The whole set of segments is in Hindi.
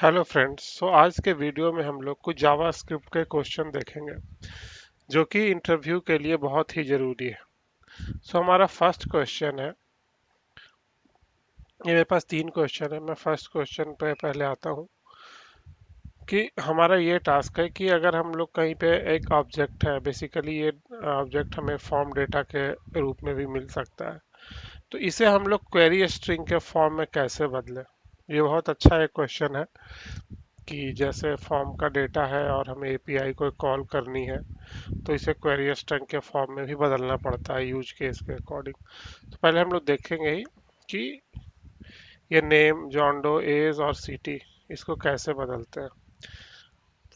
Hello friends. आज के वीडियो में हम लोग कुछ जावा स्क्रिप्ट के क्वेश्चन देखेंगे जो कि इंटरव्यू के लिए बहुत ही ज़रूरी है। हमारा फर्स्ट क्वेश्चन है, ये मेरे पास तीन क्वेश्चन है। मैं फर्स्ट क्वेश्चन पे पहले आता हूँ कि हमारा ये टास्क है कि अगर हम लोग कहीं पे एक ऑब्जेक्ट है, बेसिकली ये ऑब्जेक्ट हमें फॉर्म डेटा के रूप में भी मिल सकता है, तो इसे हम लोग क्वेरी स्ट्रिंग के फॉर्म में कैसे बदलें। ये बहुत अच्छा एक क्वेश्चन है कि जैसे फॉर्म का डेटा है और हमें एपीआई को कॉल करनी है, तो इसे क्वेरी स्ट्रिंग के फॉर्म में भी बदलना पड़ता है यूज केस के अकॉर्डिंग। तो पहले हम लोग देखेंगे ही कि ये नेम, जॉन डो, एज और सिटी, इसको कैसे बदलते हैं।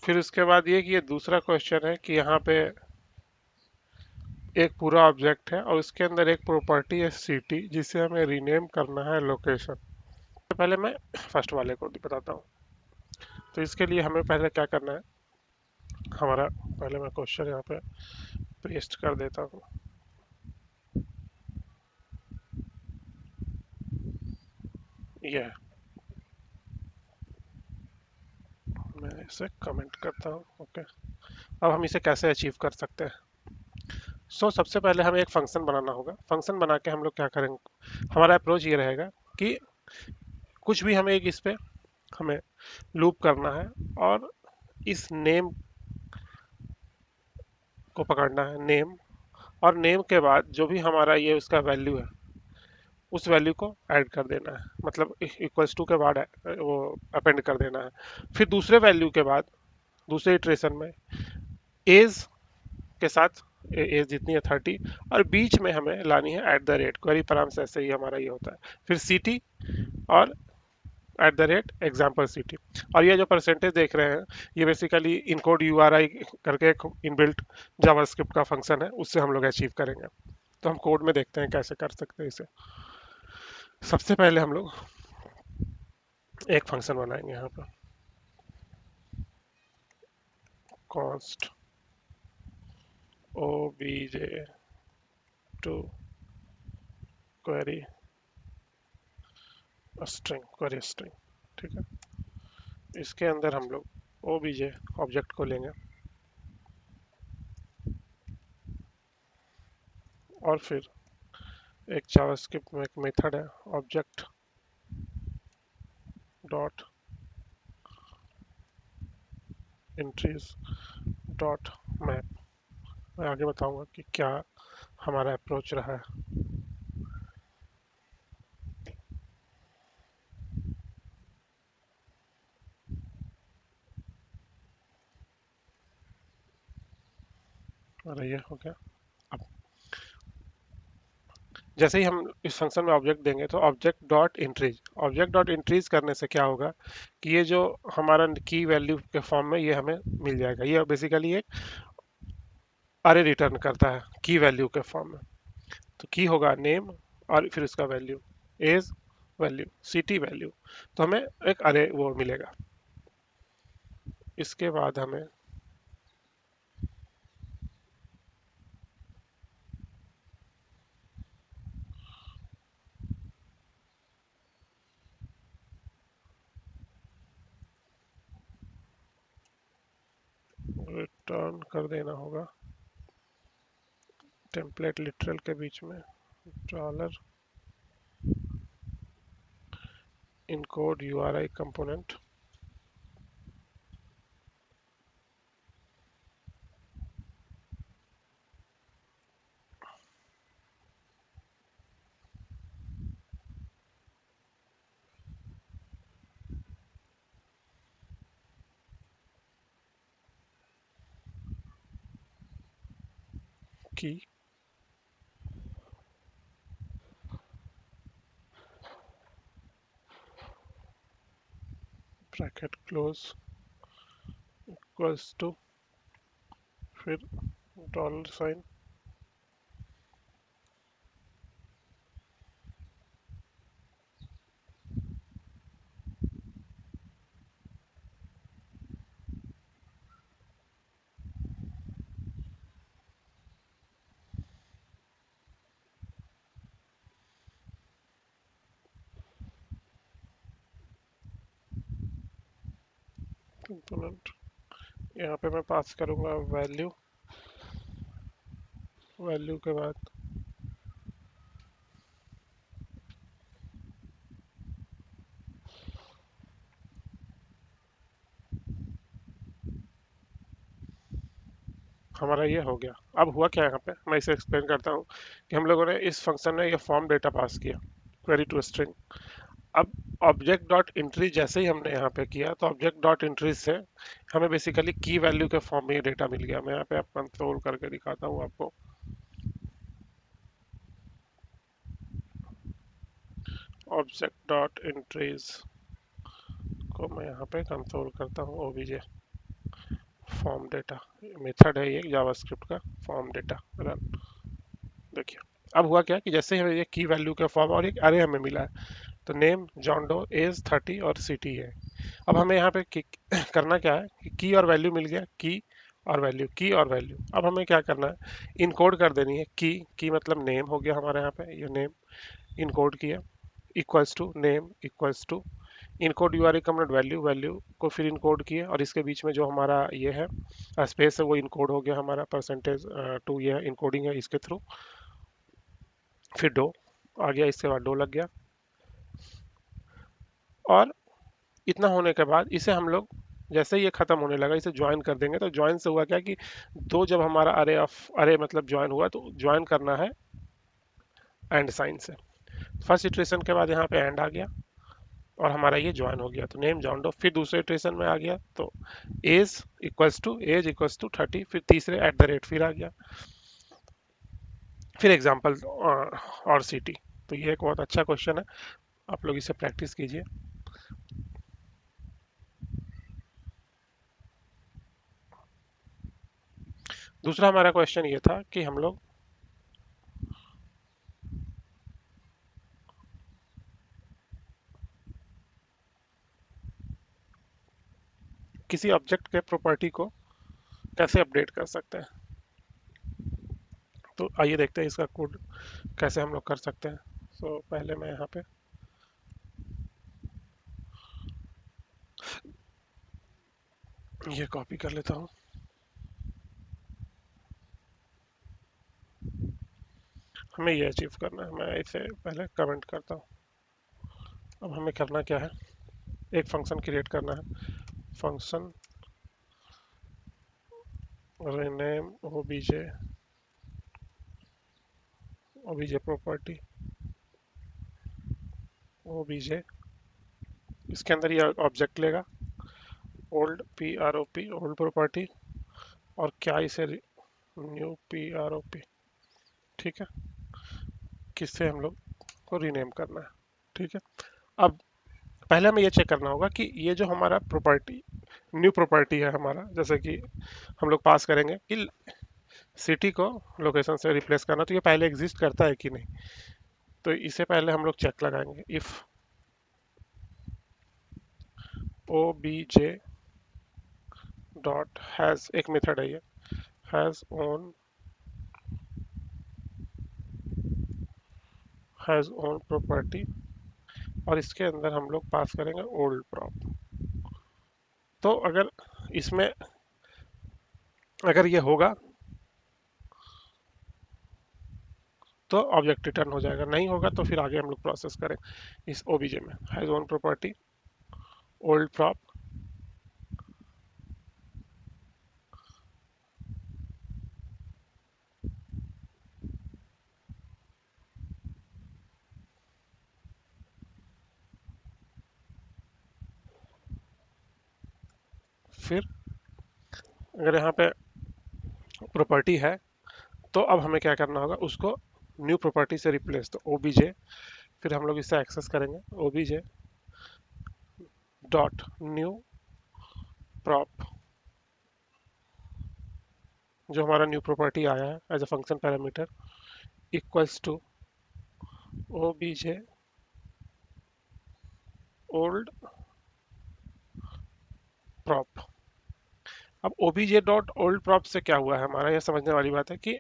फिर उसके बाद ये कि ये दूसरा क्वेश्चन है कि यहाँ पे एक पूरा ऑब्जेक्ट है और उसके अंदर एक प्रॉपर्टी है सिटी, जिसे हमें रीनेम करना है लोकेशन। तो पहले मैं फर्स्ट वाले को बताता हूँ। तो इसके लिए हमें पहले क्या करना है, हमारा पहले मैं क्वेश्चन यहाँ पे पेस्ट कर देता हूँ। ये मैं इसे कमेंट करता हूँ। ओके, अब हम इसे कैसे अचीव कर सकते हैं। सबसे पहले हमें एक फंक्शन बनाना होगा। फंक्शन बना के हम लोग क्या करेंगे, हमारा अप्रोच ये रहेगा कि कुछ भी हमें एक इस पे हमें लूप करना है और इस नेम को पकड़ना है, नेम, और नेम के बाद जो भी हमारा ये उसका वैल्यू है, उस वैल्यू को ऐड कर देना है, मतलब इक्वल्स टू के बाद वो अपेंड कर देना है। फिर दूसरे वैल्यू के बाद दूसरे इटरेशन में एज के साथ एज जितनी है 30, और बीच में हमें लानी है at the rate, query parameters ऐसे ही हमारा ये होता है। फिर सिटी और at the rate example city. और ये जो परसेंटेज देख रहे हैं, ये बेसिकली इनकोड यूआरआई करके एक इनबिल्ट जावास्क्रिप्ट का फंक्शन है, उससे हम लोग अचीव करेंगे। तो हम कोड में देखते हैं कैसे कर सकते हैं इसे। सबसे पहले हम लोग एक फंक्शन बनाएंगे यहाँ पर, const obj to query string, ठीक है। इसके अंदर हम लोग obj ऑब्जेक्ट को लेंगे और फिर एक जावास्क्रिप्ट में एक मेथड है object dot entries dot map. मैं आगे बताऊंगा कि क्या हमारा अप्रोच रहा है। और ये हो गया। अब जैसे ही हम इस फंक्शन में ऑब्जेक्ट देंगे, तो ऑब्जेक्ट डॉट इंट्रीज करने से क्या होगा कि ये जो हमारा की वैल्यू के फॉर्म में ये हमें मिल जाएगा। ये बेसिकली एक अरे रिटर्न करता है की वैल्यू के फॉर्म में। तो की होगा नेम और फिर उसका value, as value, city value, तो हमें एक अरे वो मिलेगा। इसके बाद हमें रिटर्न कर देना होगा टेम्पलेट लिटरल के बीच में डॉलर इनकोड यूआरआई कंपोनेंट की ब्रैकेट क्लोज इक्वल्स टू, फिर डॉलर साइन कंपोनेंट, यहाँ पे मैं पास करूंगा वैल्यू, वैल्यू के बाद हमारा ये हो गया। अब हुआ क्या यहाँ पे, मैं इसे एक्सप्लेन करता हूँ कि हम लोगों ने इस फंक्शन में ये फॉर्म डेटा पास किया, क्वेरी टू स्ट्रिंग। अब ऑब्जेक्ट डॉट एंट्री जैसे ही हमने यहाँ पे किया तो ऑब्जेक्ट डॉट एंट्री से हमें बेसिकली की वैल्यू के फॉर्म में ये डेटा मिल गया। मैं यहाँ पे आप कंट्रोल करके दिखाता हूँ आपको। ऑब्जेक्ट डॉट एंट्रीज को मैं यहाँ पे कंट्रोल करता हूँ ओबीजे फॉर्म डेटा, मेथड है ये जावास्क्रिप्ट का, फॉर्म डेटा रन। देखिए अब हुआ क्या कि जैसे ही हमें ये की वैल्यू का फॉर्म और एक अरे हमें मिला है, तो नेम जॉन डो, एज 30 और सिटी है। अब हमें यहाँ पे करना क्या है कि की और वैल्यू मिल गया, की और वैल्यू, की और वैल्यू। अब हमें क्या करना है, इनकोड कर देनी है की मतलब नेम हो गया हमारे यहाँ पे, ये नेम इनकोड किया, equals to name equals to encode URI component value, value को फिर इनकोड किए और इसके बीच में जो हमारा ये है स्पेस है वो इनकोड हो गया हमारा, परसेंटेज टू ये इनकोडिंग है इसके थ्रू। फिर डो आ गया, इसके बाद डो लग गया। और इतना होने के बाद इसे हम लोग जैसे ही ये खत्म होने लगा इसे ज्वाइन कर देंगे। तो ज्वाइन से हुआ क्या कि दो जब हमारा अरे ऑफ अरे मतलब ज्वाइन हुआ तो ज्वाइन करना है एंड साइन से। फर्स्ट इटरेशन के बाद यहाँ पे एंड आ गया और हमारा ये ज्वाइन हो गया, तो नेम जॉन डो। फिर दूसरे इटरेशन में आ गया तो एज इक्वल्स टू 30, फिर तीसरे एट द रेट फिर आ गया, फिर एग्जाम्पल और सिटी। तो ये एक बहुत अच्छा क्वेश्चन है, आप लोग इसे प्रैक्टिस कीजिए। दूसरा हमारा क्वेश्चन ये था कि हम लोग किसी ऑब्जेक्ट के प्रॉपर्टी को कैसे अपडेट कर सकते हैं। तो आइए देखते हैं इसका कोड कैसे हम लोग कर सकते हैं। पहले मैं यहाँ पे ये कॉपी कर लेता हूँ। हमें ये अचीव करना है, मैं इसे पहले कमेंट करता हूँ। अब हमें करना क्या है, एक फंक्शन क्रिएट करना है, function rename obj property obj, इसके अंदर ये ऑब्जेक्ट लेगा ओल्ड prop ओल्ड प्रॉपर्टी, और क्या इसे न्यू prop, ठीक है, किससे हम लोग को रीनेम करना है। ठीक है, अब पहले हमें ये चेक करना होगा कि ये जो हमारा प्रॉपर्टी न्यू प्रॉपर्टी है हमारा, जैसे कि हम लोग पास करेंगे कि सिटी को लोकेशन से रिप्लेस करना, तो ये पहले एग्जिस्ट करता है कि नहीं। तो इसे पहले हम लोग चेक लगाएंगे, if O B J dot has, एक मेथड है ये, हैज ओन प्रॉपर्टी, और इसके अंदर हम लोग पास करेंगे ओल्ड प्रॉप। तो अगर इसमें अगर ये होगा तो ऑब्जेक्ट रिटर्न हो जाएगा, नहीं होगा तो फिर आगे हम लोग प्रोसेस करें इस ओबीजे में has own property old prop. फिर अगर यहाँ पे प्रॉपर्टी है तो अब हमें क्या करना होगा, उसको न्यू प्रॉपर्टी से रिप्लेस, तो ओबीजे, फिर हम लोग इससे एक्सेस करेंगे ओबीजे डॉट न्यू प्रॉप, जो हमारा न्यू प्रॉपर्टी आया है as a function parameter, equals to OBJ old prop. अब ओबीजे डॉट ओल्ड प्रॉप से क्या हुआ है हमारा, यह समझने वाली बात है कि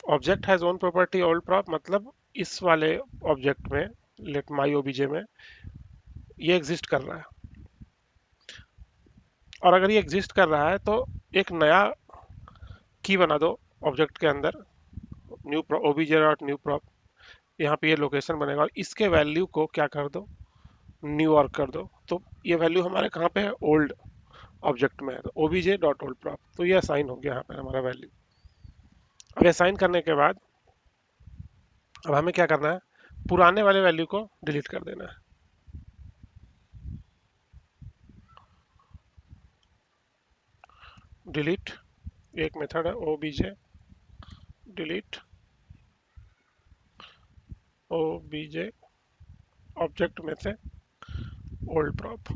object has own property old prop मतलब इस वाले ऑब्जेक्ट में, लेट माई ओबीजे में, ये एग्जिस्ट कर रहा है। और अगर ये एग्जिस्ट कर रहा है तो एक नया की बना दो ऑब्जेक्ट के अंदर, new OBJ dot new prop. यहाँ पे ये लोकेशन बनेगा और इसके वैल्यू को क्या कर दो, न्यू और कर दो। तो ये वैल्यू हमारे कहाँ पे है, ओल्ड ऑब्जेक्ट में है, तो ओबीजे डॉट ओल्ड प्रॉप, तो ये असाइन हो गया यहाँ पे हमारा वैल्यू। अब असाइन करने के बाद अब हमें क्या करना है, पुराने वाले वैल्यू को डिलीट कर देना है। डिलीट एक मेथड है, ओबीजे डिलीट ओबीजे ऑब्जेक्ट में से ओल्ड प्रॉप।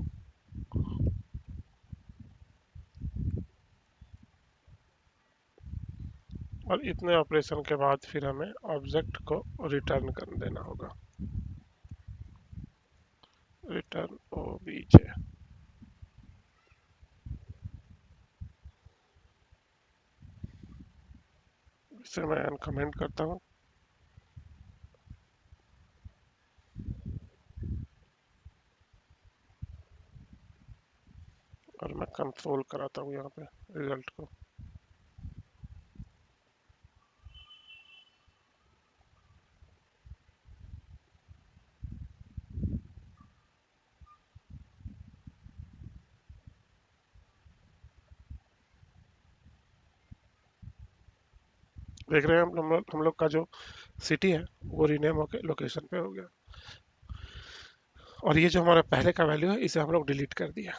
और इतने ऑपरेशन के बाद फिर हमें ऑब्जेक्ट को रिटर्न कर देना होगा, रिटर्न ओबीजे। इसे मैं अनकमेंट करता हूँ और मैं कंसोल कराता हूँ यहाँ पे रिजल्ट को। देख रहे हैं हम लोग का जो सिटी है वो रीनेम होके लोकेशन पे हो गया। और ये जो हमारा पहले का वैल्यू है इसे हम लोग डिलीट कर दिया।